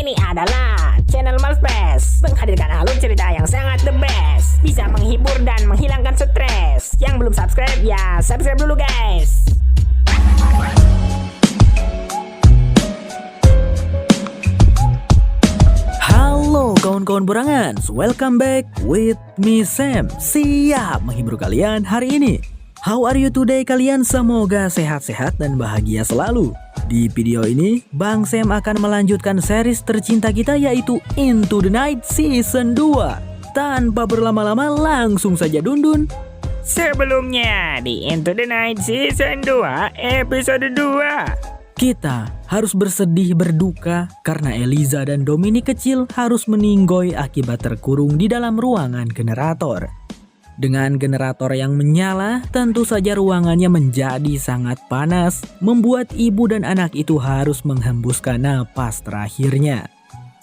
Ini adalah channel Malfest, menghadirkan alur cerita yang sangat the best, bisa menghibur dan menghilangkan stres. Yang belum subscribe ya subscribe dulu guys. Halo kawan-kawan burangan, welcome back with me Sam. Siap menghibur kalian hari ini. How are you today kalian? Semoga sehat-sehat dan bahagia selalu. Di video ini, Bang Sam akan melanjutkan series tercinta kita yaitu Into the Night Season 2. Tanpa berlama-lama langsung saja dundun. Sebelumnya di Into the Night Season 2 episode 2, kita harus bersedih berduka karena Eliza dan Dominic kecil harus meninggoy akibat terkurung di dalam ruangan generator. Dengan generator yang menyala, tentu saja ruangannya menjadi sangat panas, membuat ibu dan anak itu harus menghembuskan napas terakhirnya.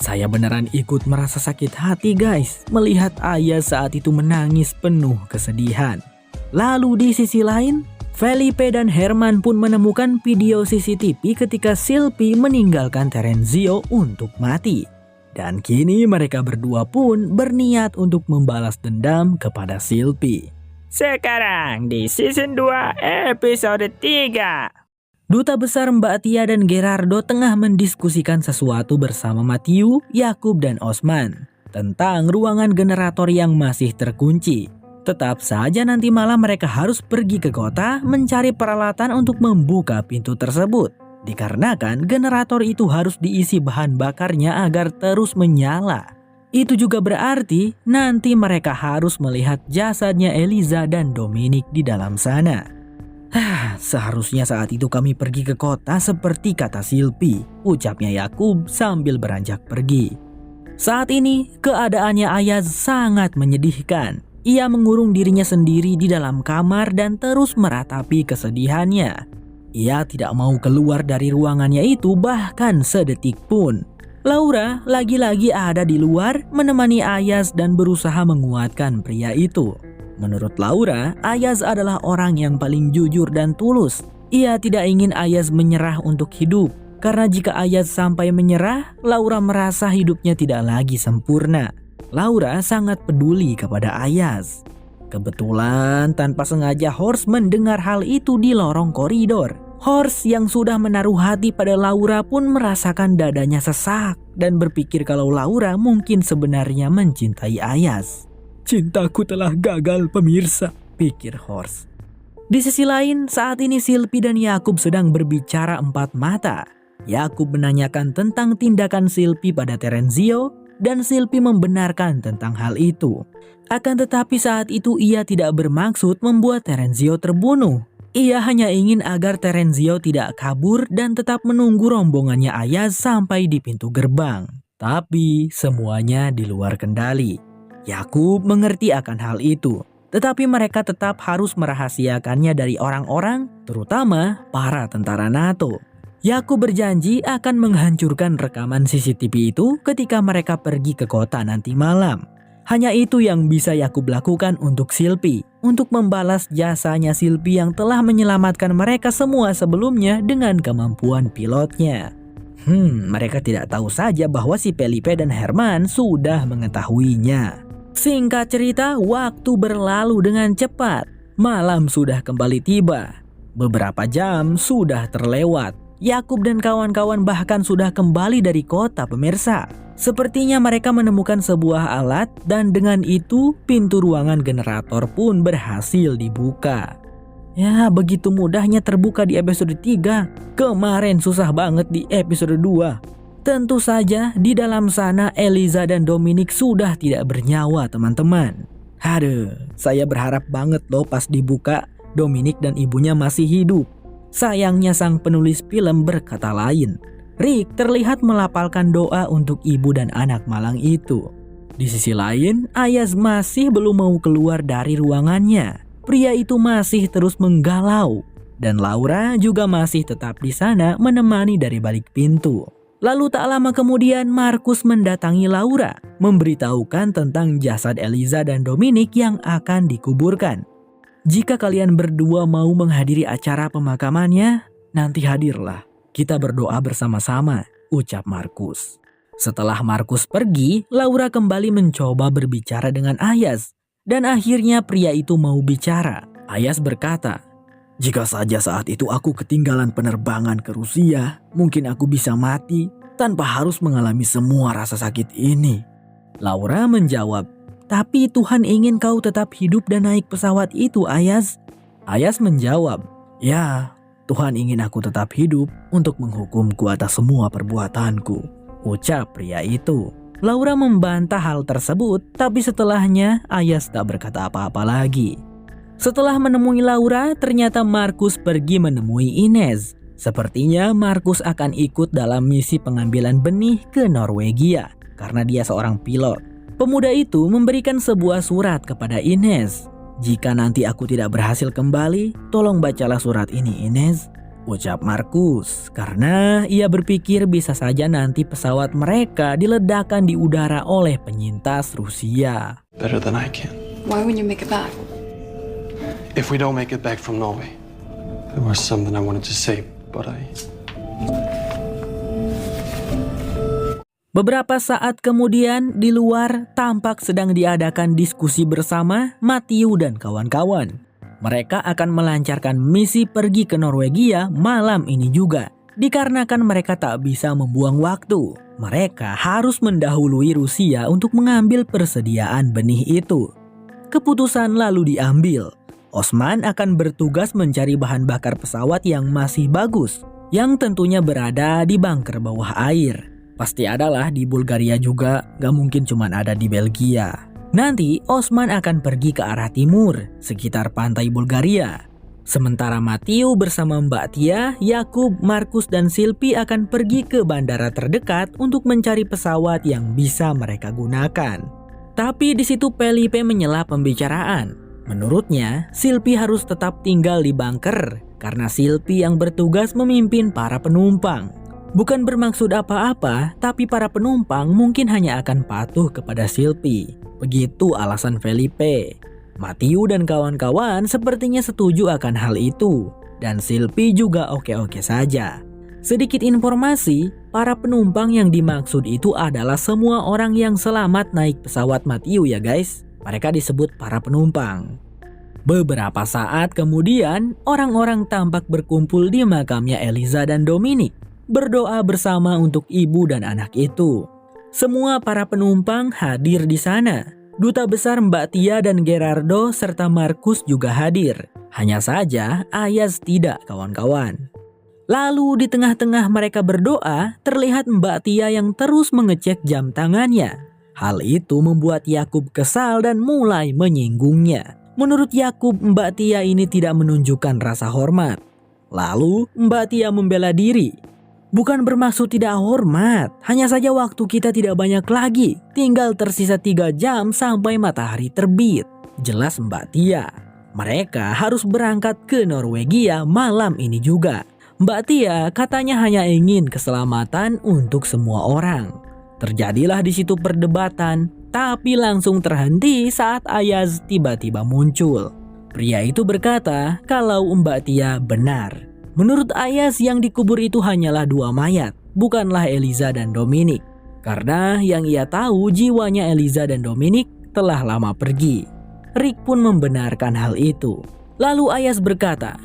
Saya beneran ikut merasa sakit hati guys, melihat ayah saat itu menangis penuh kesedihan. Lalu di sisi lain, Felipe dan Herman pun menemukan video CCTV ketika Sylvie meninggalkan Terenzio untuk mati. Dan kini mereka berdua pun berniat untuk membalas dendam kepada Sylvie. sekarang di Season 2 episode 3. Duta Besar Mbak Tia dan Gerardo tengah mendiskusikan sesuatu bersama Matthew, Yakub dan Osman tentang ruangan generator yang masih terkunci. Tetap saja nanti malam mereka harus pergi ke kota mencari peralatan untuk membuka pintu tersebut. Dikarenakan generator itu harus diisi bahan bakarnya agar terus menyala. Itu juga berarti nanti mereka harus melihat jasadnya Eliza dan Dominic di dalam sana. Seharusnya saat itu kami pergi ke kota seperti kata Sylvie, ucapnya Yakub sambil beranjak pergi. Saat ini keadaannya Ayaz sangat menyedihkan. Ia mengurung dirinya sendiri di dalam kamar dan terus meratapi kesedihannya. Ia tidak mau keluar dari ruangannya itu bahkan sedetik pun. Laura lagi-lagi ada di luar menemani Ayaz dan berusaha menguatkan pria itu. Menurut Laura, Ayaz adalah orang yang paling jujur dan tulus. Ia tidak ingin Ayaz menyerah untuk hidup. Karena jika Ayaz sampai menyerah, Laura merasa hidupnya tidak lagi sempurna. Laura sangat peduli kepada Ayaz. Kebetulan tanpa sengaja Horst mendengar hal itu di lorong koridor. Horst yang sudah menaruh hati pada Laura pun merasakan dadanya sesak dan berpikir kalau Laura mungkin sebenarnya mencintai Ayaz. Cintaku telah gagal pemirsa, pikir Horst. Di sisi lain, saat ini Sylvie dan Yakub sedang berbicara empat mata. Yakub menanyakan tentang tindakan Sylvie pada Terenzio dan Sylvie membenarkan tentang hal itu. Akan tetapi saat itu ia tidak bermaksud membuat Terenzio terbunuh. Ia hanya ingin agar Terenzio tidak kabur dan tetap menunggu rombongannya Ayaz sampai di pintu gerbang. Tapi semuanya di luar kendali. Yakub mengerti akan hal itu. Tetapi mereka tetap harus merahasiakannya dari orang-orang, terutama para tentara NATO. Yakub berjanji akan menghancurkan rekaman CCTV itu ketika mereka pergi ke kota nanti malam. Hanya itu yang bisa Yakub lakukan untuk Sylvie, untuk membalas jasanya Sylvie yang telah menyelamatkan mereka semua sebelumnya dengan kemampuan pilotnya. Mereka tidak tahu saja bahwa si Felipe dan Herman sudah mengetahuinya. Singkat cerita, waktu berlalu dengan cepat. Malam sudah kembali tiba. Beberapa jam sudah terlewat. Yakub dan kawan-kawan bahkan sudah kembali dari kota pemirsa. Sepertinya mereka menemukan sebuah alat dan dengan itu pintu ruangan generator pun berhasil dibuka. Ya, begitu mudahnya terbuka di episode 3. Kemarin susah banget di episode 2. Tentu saja di dalam sana Eliza dan Dominic sudah tidak bernyawa teman-teman. Aduh, saya berharap banget loh pas dibuka Dominic dan ibunya masih hidup. Sayangnya sang penulis film berkata lain. Rick terlihat melapalkan doa untuk ibu dan anak malang itu. Di sisi lain, Ayaz masih belum mau keluar dari ruangannya. Pria itu masih terus menggalau. Dan Laura juga masih tetap di sana menemani dari balik pintu. Lalu tak lama kemudian Markus mendatangi Laura, memberitahukan tentang jasad Eliza dan Dominic yang akan dikuburkan. Jika kalian berdua mau menghadiri acara pemakamannya, nanti hadirlah. Kita berdoa bersama-sama, ucap Markus. Setelah Markus pergi, Laura kembali mencoba berbicara dengan Ayaz. Dan akhirnya pria itu mau bicara. Ayaz berkata, "Jika saja saat itu aku ketinggalan penerbangan ke Rusia, mungkin aku bisa mati tanpa harus mengalami semua rasa sakit ini." Laura menjawab, "Tapi Tuhan ingin kau tetap hidup dan naik pesawat itu, Ayaz." Ayaz menjawab, "Ya, Tuhan ingin aku tetap hidup untuk menghukumku atas semua perbuatanku," ucap pria itu. Laura membantah hal tersebut, tapi setelahnya Ayaz tak berkata apa-apa lagi. Setelah menemui Laura, ternyata Markus pergi menemui Ines. Sepertinya Markus akan ikut dalam misi pengambilan benih ke Norwegia karena dia seorang pilot. Pemuda itu memberikan sebuah surat kepada Ines. "Jika nanti aku tidak berhasil kembali, tolong bacalah surat ini, Ines," ucap Markus, karena ia berpikir bisa saja nanti pesawat mereka diledakkan di udara oleh penyintas Rusia. Better than I can. Why wouldn't you make it back? If we don't make it back from Norway, there was something I wanted to say, but Beberapa saat kemudian, di luar tampak sedang diadakan diskusi bersama Matthew dan kawan-kawan. Mereka akan melancarkan misi pergi ke Norwegia malam ini juga. Dikarenakan mereka tak bisa membuang waktu, mereka harus mendahului Rusia untuk mengambil persediaan benih itu. Keputusan lalu diambil. Osman akan bertugas mencari bahan bakar pesawat yang masih bagus, yang tentunya berada di bunker bawah air. Pasti adalah di Bulgaria juga, gak mungkin cuma ada di Belgia. Nanti Osman akan pergi ke arah timur, sekitar pantai Bulgaria. Sementara Matthew bersama Mbak Tia, Yakub, Markus, dan Silpi akan pergi ke bandara terdekat untuk mencari pesawat yang bisa mereka gunakan. Tapi di situ Felipe menyela pembicaraan. Menurutnya, Silpi harus tetap tinggal di bunker karena Silpi yang bertugas memimpin para penumpang. Bukan bermaksud apa-apa, tapi para penumpang mungkin hanya akan patuh kepada Silpi. Begitu alasan Felipe. Matthew dan kawan-kawan sepertinya setuju akan hal itu. Dan Silpi juga oke-oke saja. Sedikit informasi, para penumpang yang dimaksud itu adalah semua orang yang selamat naik pesawat Matthew ya guys. Mereka disebut para penumpang. Beberapa saat kemudian, orang-orang tampak berkumpul di makamnya Eliza dan Dominic. Berdoa bersama untuk ibu dan anak itu. Semua para penumpang hadir di sana. Duta besar Mbak Tia dan Gerardo serta Markus juga hadir. Hanya saja Ayaz tidak, kawan-kawan. Lalu di tengah-tengah mereka berdoa, terlihat Mbak Tia yang terus mengecek jam tangannya. Hal itu membuat Yakub kesal dan mulai menyinggungnya. Menurut Yakub, Mbak Tia ini tidak menunjukkan rasa hormat. Lalu Mbak Tia membela diri. "Bukan bermaksud tidak hormat, hanya saja waktu kita tidak banyak lagi. Tinggal tersisa 3 jam sampai matahari terbit," jelas Mbak Tia. Mereka harus berangkat ke Norwegia malam ini juga. Mbak Tia katanya hanya ingin keselamatan untuk semua orang. Terjadilah di situ perdebatan, tapi langsung terhenti saat Ayaz tiba-tiba muncul. Pria itu berkata kalau Mbak Tia benar. Menurut Ayaz yang dikubur itu hanyalah 2 mayat, bukanlah Eliza dan Dominic. Karena yang ia tahu jiwanya Eliza dan Dominic telah lama pergi. Rick pun membenarkan hal itu. Lalu Ayaz berkata,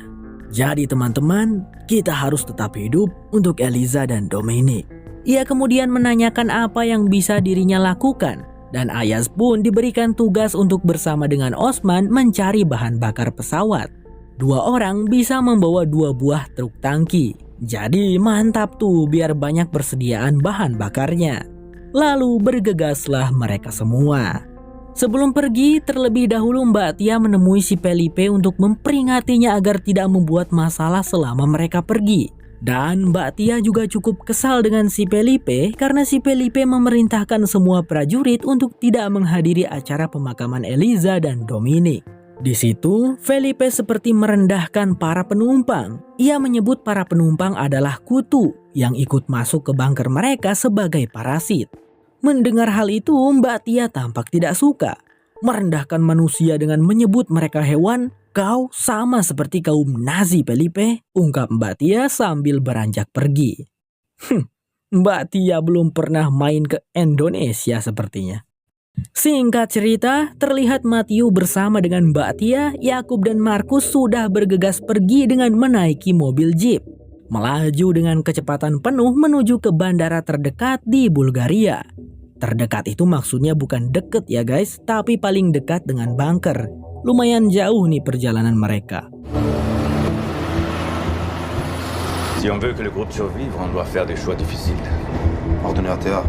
"Jadi teman-teman, kita harus tetap hidup untuk Eliza dan Dominic." Ia kemudian menanyakan apa yang bisa dirinya lakukan. Dan Ayaz pun diberikan tugas untuk bersama dengan Osman mencari bahan bakar pesawat. 2 orang bisa membawa 2 buah truk tangki. Jadi mantap tuh biar banyak persediaan bahan bakarnya. Lalu bergegaslah mereka semua. Sebelum pergi, terlebih dahulu Mbak Tia menemui si Felipe untuk memperingatinya agar tidak membuat masalah selama mereka pergi. Dan Mbak Tia juga cukup kesal dengan si Felipe karena si Felipe memerintahkan semua prajurit untuk tidak menghadiri acara pemakaman Eliza dan Dominic. Di situ, Felipe seperti merendahkan para penumpang. Ia menyebut para penumpang adalah kutu yang ikut masuk ke bunker mereka sebagai parasit. Mendengar hal itu, Mbak Tia tampak tidak suka. Merendahkan manusia dengan menyebut mereka hewan, "Kau sama seperti kaum Nazi, Felipe," ungkap Mbak Tia sambil beranjak pergi. Mbak Tia belum pernah main ke Indonesia sepertinya. Singkat cerita, terlihat Matthew bersama dengan Mbak Tia, Yakub dan Markus sudah bergegas pergi dengan menaiki mobil jeep, melaju dengan kecepatan penuh menuju ke bandara terdekat di Bulgaria. Terdekat itu maksudnya bukan deket ya guys, tapi paling dekat dengan bunker. Lumayan jauh nih perjalanan mereka. Si on veut que le groupe survive, on doit faire des choix difficiles. Ordonné à Théa.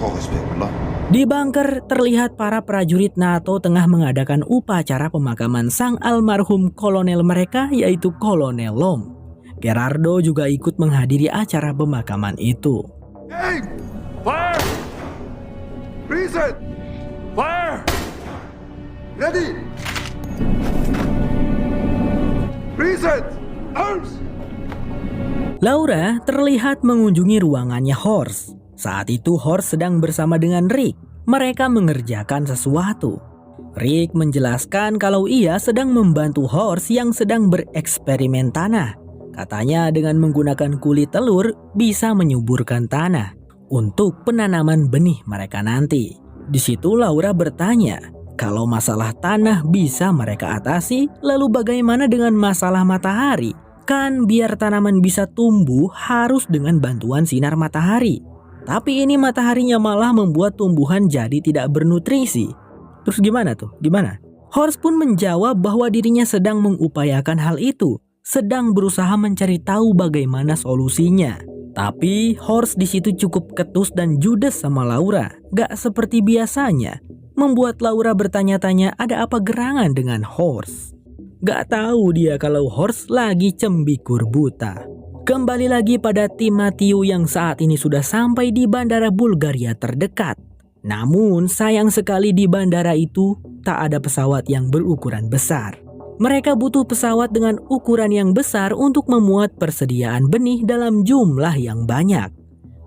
Grand respect, Allah. Di bunker terlihat para prajurit NATO tengah mengadakan upacara pemakaman sang almarhum kolonel mereka yaitu Kolonel Lom. Gerardo juga ikut menghadiri acara pemakaman itu. Hey! Fire! Reset! Fire! Ready! Reset! Arms! Laura terlihat mengunjungi ruangannya Horst. Saat itu Horst sedang bersama dengan Rick. Mereka mengerjakan sesuatu. Rick menjelaskan kalau ia sedang membantu Horst yang sedang bereksperimen tanah. Katanya dengan menggunakan kulit telur bisa menyuburkan tanah untuk penanaman benih mereka nanti. Di situ Laura bertanya, kalau masalah tanah bisa mereka atasi, lalu bagaimana dengan masalah matahari? Kan biar tanaman bisa tumbuh harus dengan bantuan sinar matahari. Tapi ini mataharinya malah membuat tumbuhan jadi tidak bernutrisi. Terus gimana tuh? Gimana? Horst pun menjawab bahwa dirinya sedang mengupayakan hal itu, sedang berusaha mencari tahu bagaimana solusinya. Tapi Horst di situ cukup ketus dan judes sama Laura, gak seperti biasanya, membuat Laura bertanya-tanya ada apa gerangan dengan Horst. Gak tahu dia kalau Horst lagi cembikur buta. Kembali lagi pada tim Matthew yang saat ini sudah sampai di bandara Bulgaria terdekat. Namun sayang sekali di bandara itu tak ada pesawat yang berukuran besar. Mereka butuh pesawat dengan ukuran yang besar untuk memuat persediaan benih dalam jumlah yang banyak.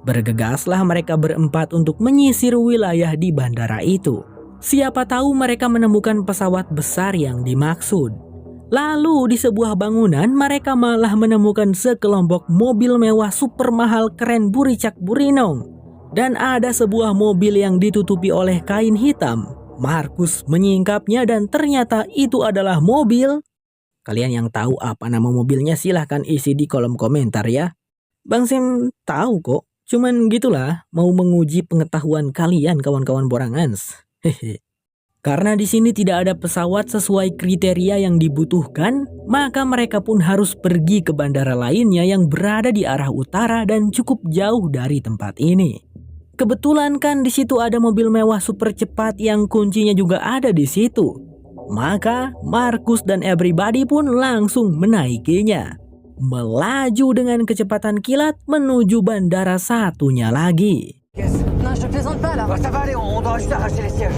Bergegaslah mereka berempat untuk menyisir wilayah di bandara itu. Siapa tahu mereka menemukan pesawat besar yang dimaksud. Lalu di sebuah bangunan mereka malah menemukan sekelompok mobil mewah super mahal keren buricak burinong. Dan ada sebuah mobil yang ditutupi oleh kain hitam. Markus menyingkapnya dan ternyata itu adalah mobil. Kalian yang tahu apa nama mobilnya silahkan isi di kolom komentar ya. Bang Sim tahu kok, cuman gitulah mau menguji pengetahuan kalian kawan-kawan borangans. Hehe. Karena di sini tidak ada pesawat sesuai kriteria yang dibutuhkan, maka mereka pun harus pergi ke bandara lainnya yang berada di arah utara dan cukup jauh dari tempat ini. Kebetulan kan di situ ada mobil mewah super cepat yang kuncinya juga ada di situ. Maka Markus dan everybody pun langsung menaikinya, melaju dengan kecepatan kilat menuju bandara satunya lagi. Yes. Non, je plaisante pas là. Ça va aller, on doit juste arracher les sièges.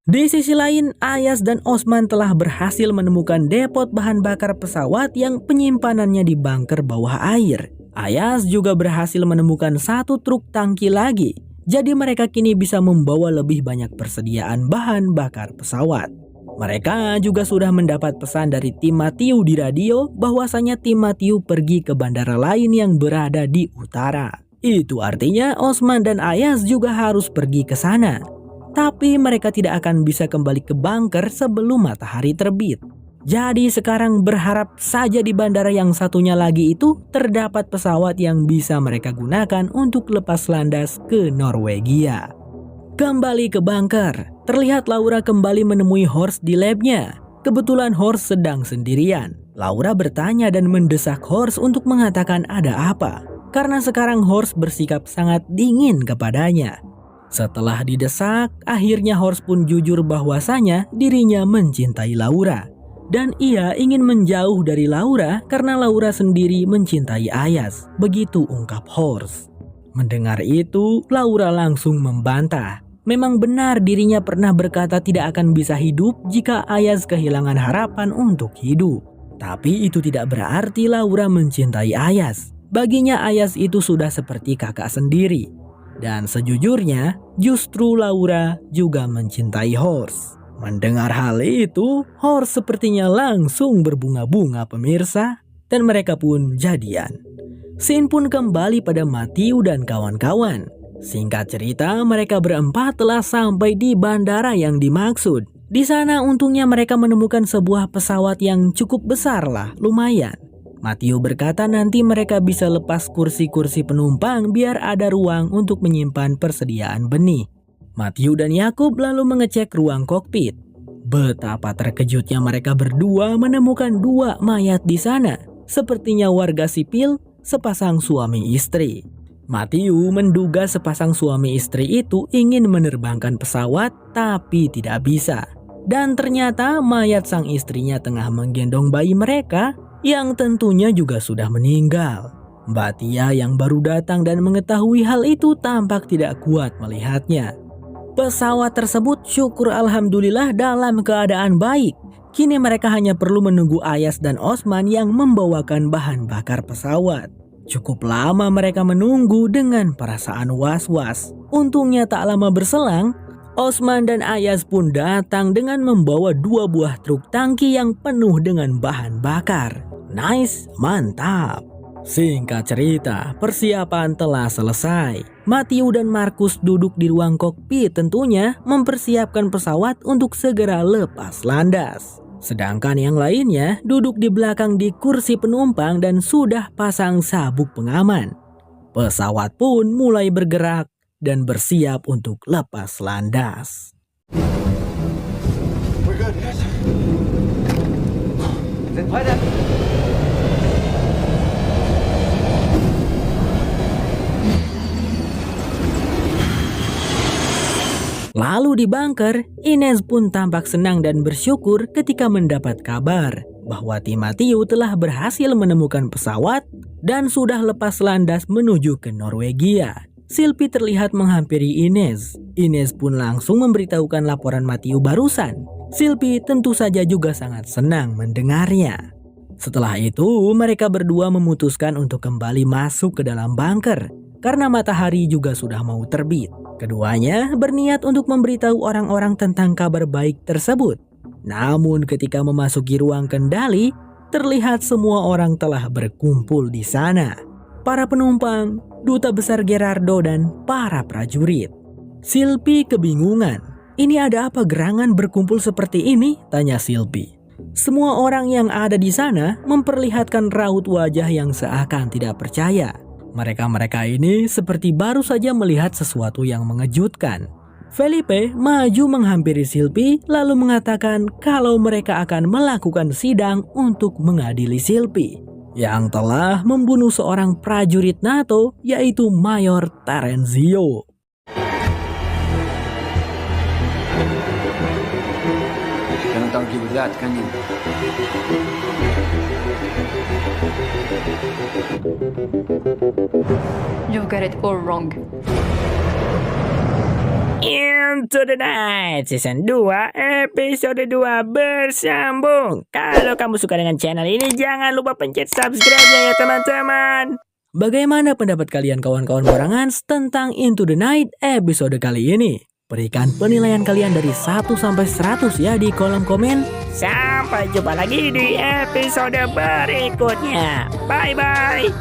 Di sisi lain, Ayas dan Osman telah berhasil menemukan depot bahan bakar pesawat yang penyimpanannya di bunker bawah air. Ayas juga berhasil menemukan satu truk tangki lagi, jadi mereka kini bisa membawa lebih banyak persediaan bahan bakar pesawat. Mereka juga sudah mendapat pesan dari tim Matthew di radio bahwasanya tim Matthew pergi ke bandara lain yang berada di utara. Itu artinya Osman dan Ayas juga harus pergi ke sana. Tapi mereka tidak akan bisa kembali ke bunker sebelum matahari terbit. Jadi sekarang berharap saja di bandara yang satunya lagi itu terdapat pesawat yang bisa mereka gunakan untuk lepas landas ke Norwegia. Kembali ke bunker, terlihat Laura kembali menemui Horst di labnya. Kebetulan Horst sedang sendirian. Laura bertanya dan mendesak Horst untuk mengatakan ada apa. Karena sekarang Horst bersikap sangat dingin kepadanya. Setelah didesak, akhirnya Horst pun jujur bahwasanya dirinya mencintai Laura. Dan ia ingin menjauh dari Laura karena Laura sendiri mencintai Ayas. Begitu ungkap Horst. Mendengar itu, Laura langsung membantah. Memang benar dirinya pernah berkata tidak akan bisa hidup jika Ayas kehilangan harapan untuk hidup. Tapi itu tidak berarti Laura mencintai Ayas. Baginya Ayas itu sudah seperti kakak sendiri. Dan sejujurnya, justru Laura juga mencintai Horst. Mendengar hal itu, Horse sepertinya langsung berbunga-bunga pemirsa, dan mereka pun jadian. Scene pun kembali pada Matthew dan kawan-kawan. Singkat cerita, mereka berempat telah sampai di bandara yang dimaksud. Di sana untungnya mereka menemukan sebuah pesawat yang cukup besar lah, lumayan. Matthew berkata nanti mereka bisa lepas kursi-kursi penumpang biar ada ruang untuk menyimpan persediaan benih. Matthew dan Yakub lalu mengecek ruang kokpit. Betapa terkejutnya mereka berdua menemukan 2 mayat di sana. Sepertinya warga sipil, sepasang suami istri. Matthew menduga sepasang suami istri itu ingin menerbangkan pesawat tapi tidak bisa. Dan ternyata mayat sang istrinya tengah menggendong bayi mereka yang tentunya juga sudah meninggal. Mbak Tia yang baru datang dan mengetahui hal itu tampak tidak kuat melihatnya. Pesawat tersebut syukur alhamdulillah dalam keadaan baik. Kini mereka hanya perlu menunggu Ayas dan Osman yang membawakan bahan bakar pesawat. Cukup lama mereka menunggu dengan perasaan was-was. Untungnya tak lama berselang, Osman dan Ayas pun datang dengan membawa 2 buah truk tangki yang penuh dengan bahan bakar. Nice, mantap. Singkat cerita, persiapan telah selesai. Matthew dan Markus duduk di ruang kokpit tentunya mempersiapkan pesawat untuk segera lepas landas. Sedangkan yang lainnya duduk di belakang di kursi penumpang dan sudah pasang sabuk pengaman. Pesawat pun mulai bergerak dan bersiap untuk lepas landas. We're good, yes? Vous êtes prêts, Dan? Lalu di bunker, Ines pun tampak senang dan bersyukur ketika mendapat kabar bahwa tim Matthew telah berhasil menemukan pesawat dan sudah lepas landas menuju ke Norwegia. Sylvie terlihat menghampiri Ines. Ines pun langsung memberitahukan laporan Matthew barusan. Sylvie tentu saja juga sangat senang mendengarnya. Setelah itu, mereka berdua memutuskan untuk kembali masuk ke dalam bunker karena matahari juga sudah mau terbit. Keduanya berniat untuk memberitahu orang-orang tentang kabar baik tersebut. Namun ketika memasuki ruang kendali, terlihat semua orang telah berkumpul di sana. Para penumpang, duta besar Gerardo dan para prajurit. Sylvie kebingungan. Ini ada apa gerangan berkumpul seperti ini? Tanya Sylvie. Semua orang yang ada di sana memperlihatkan raut wajah yang seakan tidak percaya. Mereka-mereka ini seperti baru saja melihat sesuatu yang mengejutkan. Felipe maju menghampiri Sylvie lalu mengatakan kalau mereka akan melakukan sidang untuk mengadili Sylvie yang telah membunuh seorang prajurit NATO yaitu Mayor Terenzio. Jangan tahu berat kan ini. You got it all wrong. Into the Night Season 2 Episode 2 bersambung. Kalau kamu suka dengan channel ini, jangan lupa pencet subscribe ya teman-teman. Bagaimana pendapat kalian kawan-kawan Borangans tentang Into the Night episode kali ini? Berikan penilaian kalian dari 1 sampai 100 ya di kolom komen. Sampai jumpa lagi di episode berikutnya. Bye-bye.